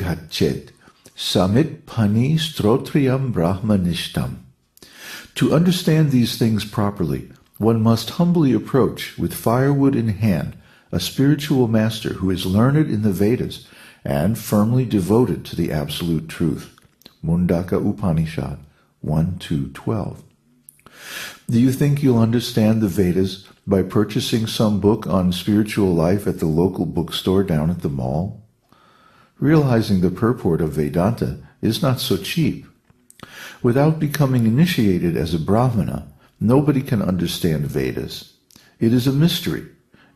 bhigachet samit pani strotriyam brahmanishtam. To understand these things properly, one must humbly approach with firewood in hand a spiritual master who is learned in the Vedas and firmly devoted to the absolute truth. Mundaka Upanishad 1-2-12. Do you think you'll understand the Vedas by purchasing some book on spiritual life at the local bookstore down at the mall? Realizing the purport of Vedanta is not so cheap. Without becoming initiated as a Brahmana, nobody can understand Vedas. It is a mystery.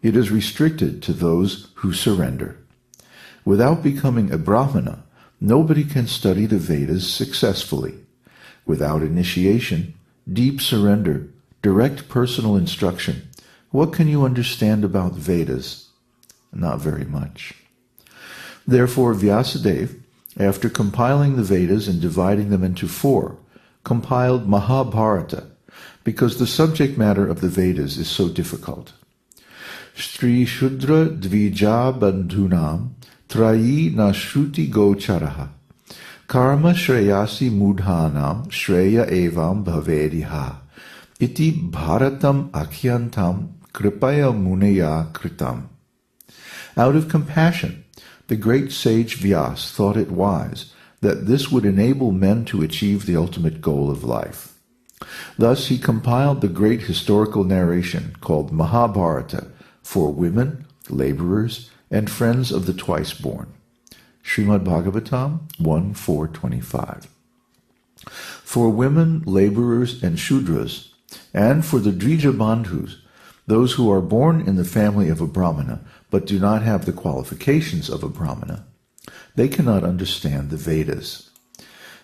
It is restricted to those who surrender. Without becoming a Brahmana, nobody can study the Vedas successfully. Without initiation, deep surrender, direct personal instruction, what can you understand about Vedas? Not very much. Therefore, Vyasadeva, after compiling the Vedas and dividing them into 4, compiled Mahabharata, because the subject matter of the Vedas is so difficult. Stri Shudra Dvija Bandhunam Trayi Nashruti Gocharaha Karma Shreyasi Mudhanam Shreya Evam Bhavediha Iti Bharatam Akhyantam Kripaya Munaya Kritam. Out of compassion, the great sage Vyas thought it wise that this would enable men to achieve the ultimate goal of life. Thus he compiled the great historical narration called Mahabharata for women, laborers, and friends of the twice-born. Srimad Bhagavatam 1:4-25. For women, laborers, and Shudras, and for the Drija Bandhus, those who are born in the family of a Brahmana but do not have the qualifications of a Brahmana, they cannot understand the Vedas.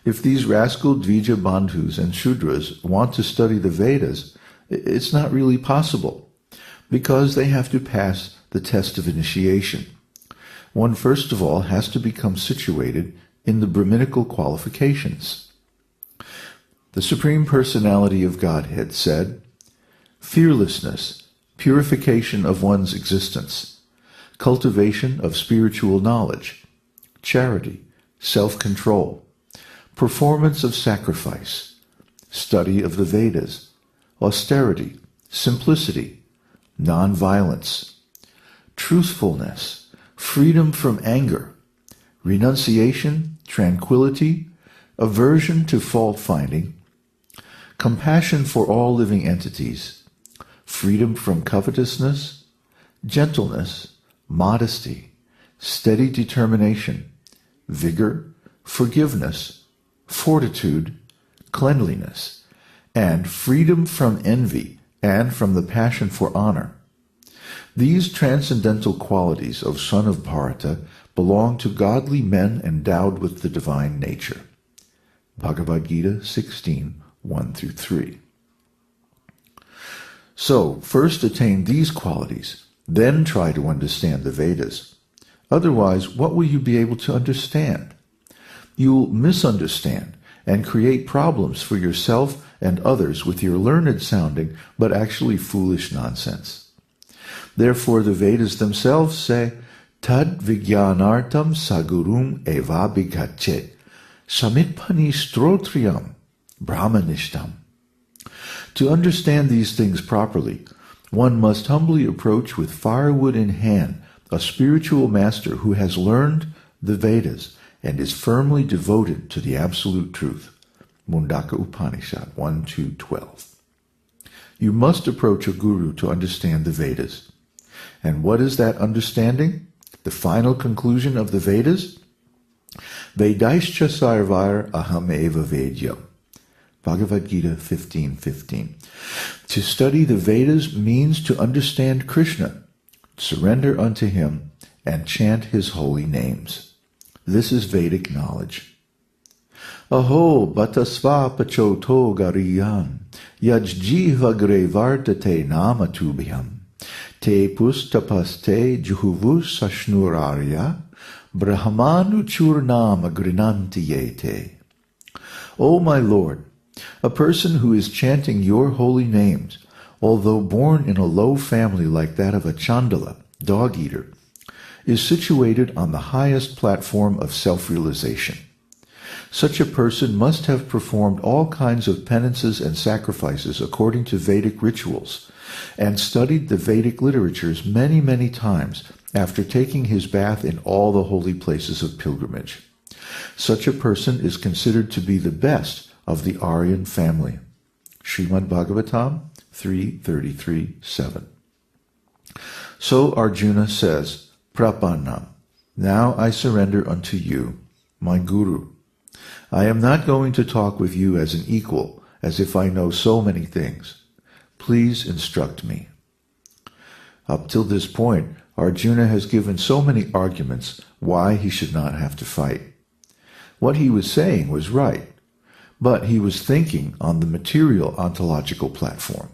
If these rascal Dvija Bandhus and Shudras want to study the Vedas, it's not really possible, because they have to pass the test of initiation. One first of all has to become situated in the Brahminical qualifications. The Supreme Personality of Godhead said, fearlessness, purification of one's existence, cultivation of spiritual knowledge, charity, self-control, performance of sacrifice, study of the Vedas, austerity, simplicity, nonviolence, truthfulness, freedom from anger, renunciation, tranquility, aversion to fault-finding, compassion for all living entities, freedom from covetousness, gentleness, modesty, steady determination, vigor, forgiveness, fortitude, cleanliness, and freedom from envy and from the passion for honor. These transcendental qualities of son of Bharata belong to godly men endowed with the divine nature. Bhagavad-gita 16, 1-3. So, first attain these qualities, then try to understand the Vedas. Otherwise, what will you be able to understand? You'll misunderstand and create problems for yourself and others with your learned-sounding but actually foolish nonsense. Therefore, the Vedas themselves say, Tad Vigyanartam Sagurum Eva Bhigachet Samitpani Strotriyam Brahmanishtam. To understand these things properly, one must humbly approach with firewood in hand a spiritual master who has learned the Vedas and is firmly devoted to the absolute truth. Mundaka Upanishad 1-2-12. You must approach a guru to understand the Vedas. And what is that understanding? The final conclusion of the Vedas? Vedaischa sarvar aham eva vedyam. Bhagavad-gita 15:15. To study the Vedas means to understand Krishna, surrender unto him, and chant his holy names. This is Vedic knowledge. Aho batasva pachoto gariyan yajjiva grevartate nama tubhyam te pustapaste juhuvus sashnurarya brahmanu churnama grinantiyete. O my Lord, a person who is chanting your holy names, although born in a low family like that of a Chandala, dog-eater, is situated on the highest platform of self-realization. Such a person must have performed all kinds of penances and sacrifices according to Vedic rituals, and studied the Vedic literatures many, many times after taking his bath in all the holy places of pilgrimage. Such a person is considered to be the best of the Aryan family. Srimad Bhagavatam 3:33-7. So Arjuna says, Prapannam, now I surrender unto you, my Guru. I am not going to talk with you as an equal, as if I know so many things. Please instruct me. Up till this point, Arjuna has given so many arguments why he should not have to fight. What he was saying was right, but he was thinking on the material ontological platform.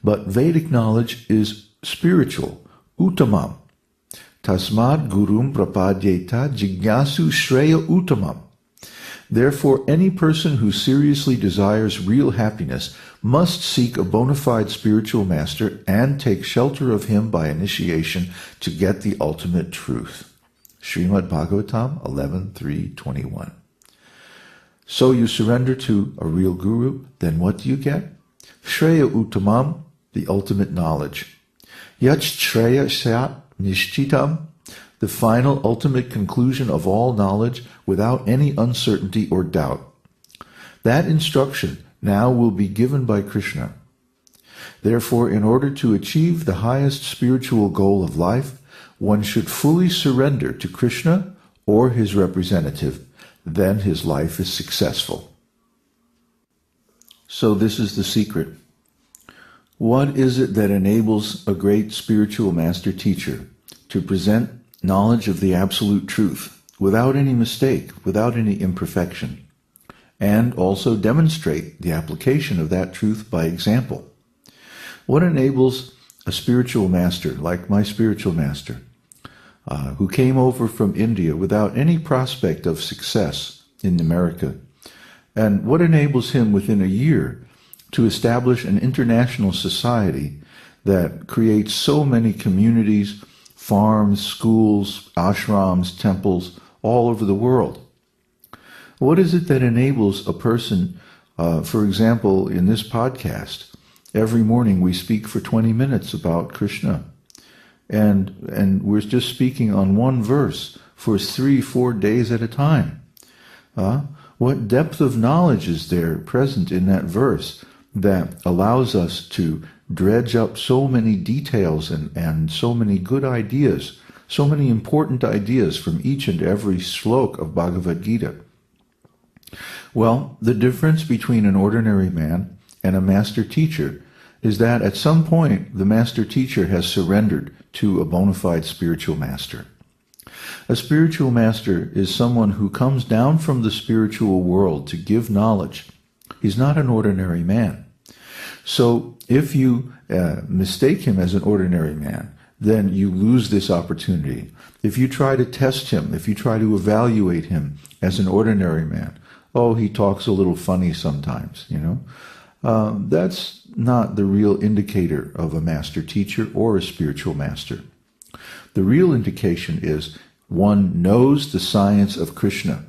But Vedic knowledge is spiritual, uttamam. Tasmad gurum prapadyeta jignasu shreya uttamam. Therefore, any person who seriously desires real happiness must seek a bona fide spiritual master and take shelter of him by initiation to get the ultimate truth. Srimad Bhagavatam 11:3-21. So you surrender to a real guru, then what do you get? Shreya uttamam, the ultimate knowledge. Yat shreya sat nishchitam, the final ultimate conclusion of all knowledge without any uncertainty or doubt. That instruction now will be given by Krishna. Therefore, in order to achieve the highest spiritual goal of life, one should fully surrender to Krishna or his representative. Then his life is successful. So this is the secret. What is it that enables a great spiritual master teacher to present knowledge of the absolute truth without any mistake, without any imperfection, and also demonstrate the application of that truth by example? What enables a spiritual master, like my spiritual master, who came over from India without any prospect of success in America, and what enables him within a year to establish an international society that creates so many communities, farms, schools, ashrams, temples, all over the world? What is it that enables a person, for example, in this podcast, every morning we speak for 20 minutes about Krishna, and we're just speaking on one verse for 3-4 days at a time. What depth of knowledge is there present in that verse that allows us to dredge up so many details and so many good ideas, so many important ideas from each and every slok of Bhagavad-gita? Well, the difference between an ordinary man and a master teacher is that at some point the master teacher has surrendered to a bona fide spiritual master. A spiritual master is someone who comes down from the spiritual world to give knowledge. He's not an ordinary man. So if you mistake him as an ordinary man, then you lose this opportunity. If you try to test him, if you try to evaluate him as an ordinary man, oh, he talks a little funny sometimes, that's not the real indicator of a master teacher or a spiritual master. The real indication is one knows the science of Krishna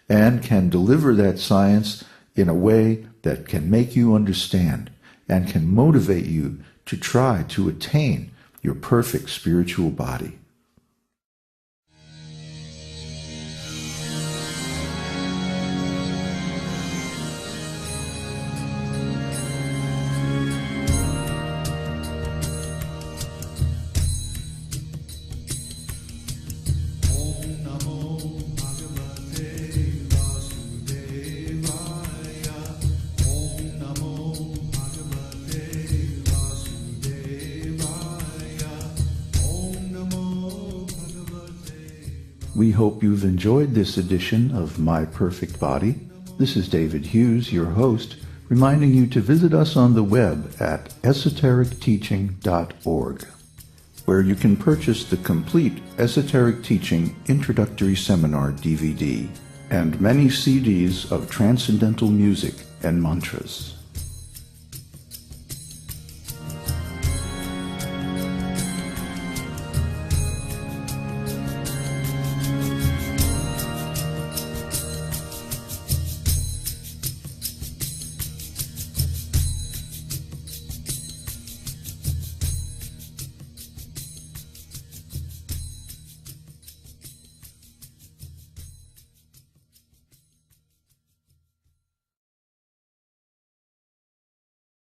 and can deliver that science in a way that can make you understand and can motivate you to try to attain your perfect spiritual body. We hope you've enjoyed this edition of My Perfect Body. This is David Hughes, your host, reminding you to visit us on the web at esotericteaching.org, where you can purchase the complete Esoteric Teaching Introductory Seminar DVD and many CDs of transcendental music and mantras.